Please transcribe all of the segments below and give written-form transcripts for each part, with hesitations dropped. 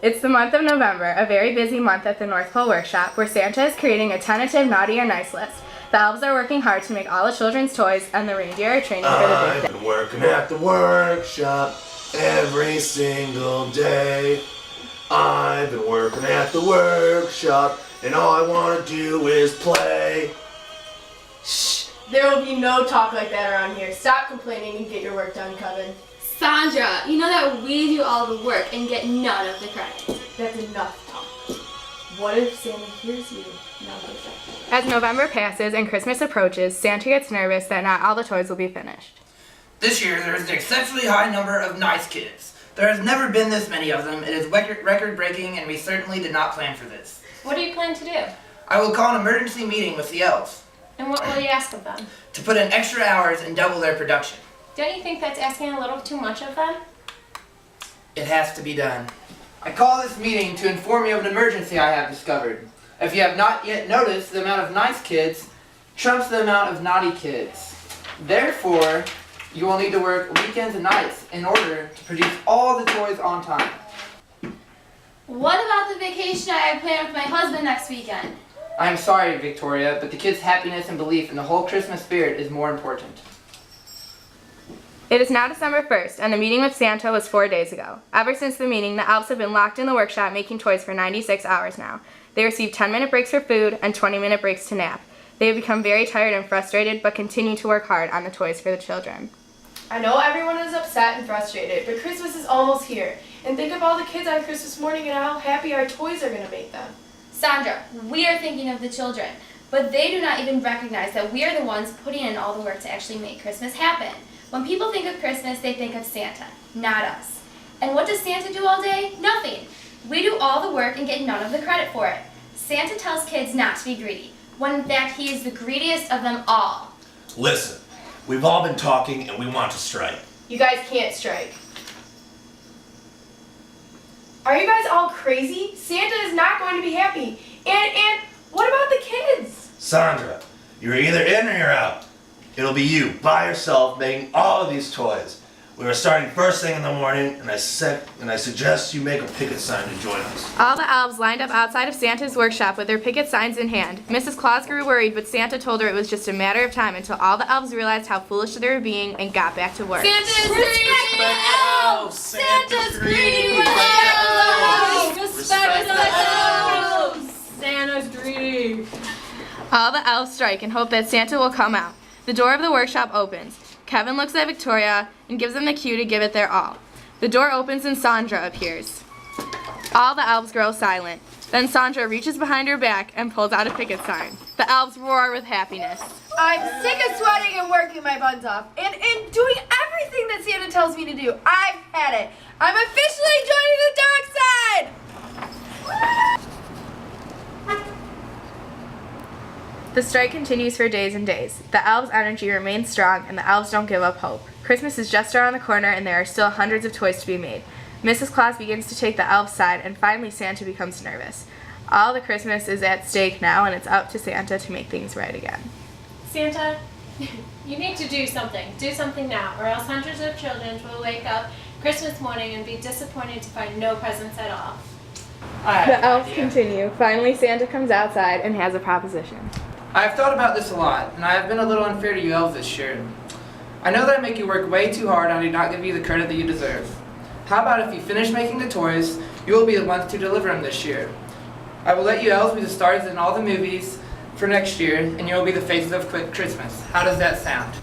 It's the month of November, a very busy month at the North Pole Workshop, where Santa is creating a tentative naughty or nice list. The elves are working hard to make all the children's toys, and the reindeer are training for the big day. I've been working at the workshop every single day. I've been working at the workshop, and all I want to do is play. Shh! There will be no talk like that around here. Stop complaining and get your work done, Coven. Sandra, you know that we do all the work and get none of the credit. That's enough talk. What if Santa hears you? As November passes and Christmas approaches, Santa gets nervous that not all the toys will be finished. This year there is an exceptionally high number of nice kids. There has never been this many of them. It is record-breaking, and we certainly did not plan for this. What do you plan to do? I will call an emergency meeting with the elves. And what will you ask of them? To put in extra hours and double their production. Don't you think that's asking a little too much of them? It has to be done. I call this meeting to inform you of an emergency I have discovered. If you have not yet noticed, the amount of nice kids trumps the amount of naughty kids. Therefore, you will need to work weekends and nights in order to produce all the toys on time. What about the vacation I have planned with my husband next weekend? I am sorry, Victoria, but the kids' happiness and belief in the whole Christmas spirit is more important. It is now December 1st, and the meeting with Santa was 4 days ago. Ever since the meeting, the elves have been locked in the workshop making toys for 96 hours now. They receive 10-minute breaks for food and 20-minute breaks to nap. They have become very tired and frustrated, but continue to work hard on the toys for the children. I know everyone is upset and frustrated, but Christmas is almost here. And think of all the kids on Christmas morning and how happy our toys are going to make them. Sandra, we are thinking of the children, but they do not even recognize that we are the ones putting in all the work to actually make Christmas happen. When people think of Christmas, they think of Santa, not us. And what does Santa do all day? Nothing. We do all the work and get none of the credit for it. Santa tells kids not to be greedy, when in fact he is the greediest of them all. Listen, we've all been talking and we want to strike. You guys can't strike. Are you guys all crazy? Santa is not going to be happy. And what about the kids? Sandra, you're either in or you're out. It'll be you, by yourself, making all of these toys. We are starting first thing in the morning, and I suggest you make a picket sign to join us. All the elves lined up outside of Santa's workshop with their picket signs in hand. Mrs. Claus grew worried, but Santa told her it was just a matter of time until all the elves realized how foolish they were being and got back to work. Santa's greedy with elves! Santa's greedy with elves! Respect the elves! Santa's greedy. All the elves strike and hope that Santa will come out. The door of the workshop opens. Kevin looks at Victoria and gives them the cue to give it their all. The door opens and Sandra appears. All the elves grow silent. Then Sandra reaches behind her back and pulls out a picket sign. The elves roar with happiness. I'm sick of sweating and working my buns off and doing everything that Santa tells me to do. I've had it. I'm officially joining the dark side! The strike continues for days and days. The elves' energy remains strong, and the elves don't give up hope. Christmas is just around the corner, and there are still hundreds of toys to be made. Mrs. Claus begins to take the elves' side, and finally Santa becomes nervous. All the Christmas is at stake now, and it's up to Santa to make things right again. Santa, you need to do something. Do something now, or else hundreds of children will wake up Christmas morning and be disappointed to find no presents at all. The elves continue. Finally, Santa comes outside and has a proposition. I have thought about this a lot, and I have been a little unfair to you elves this year. I know that I make you work way too hard and I do not give you the credit that you deserve. How about if you finish making the toys, you will be the ones to deliver them this year. I will let you elves be the stars in all the movies for next year, and you will be the faces of Christmas. How does that sound?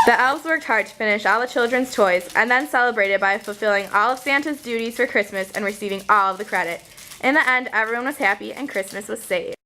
The elves worked hard to finish all the children's toys and then celebrated by fulfilling all of Santa's duties for Christmas and receiving all of the credit. In the end, everyone was happy and Christmas was saved.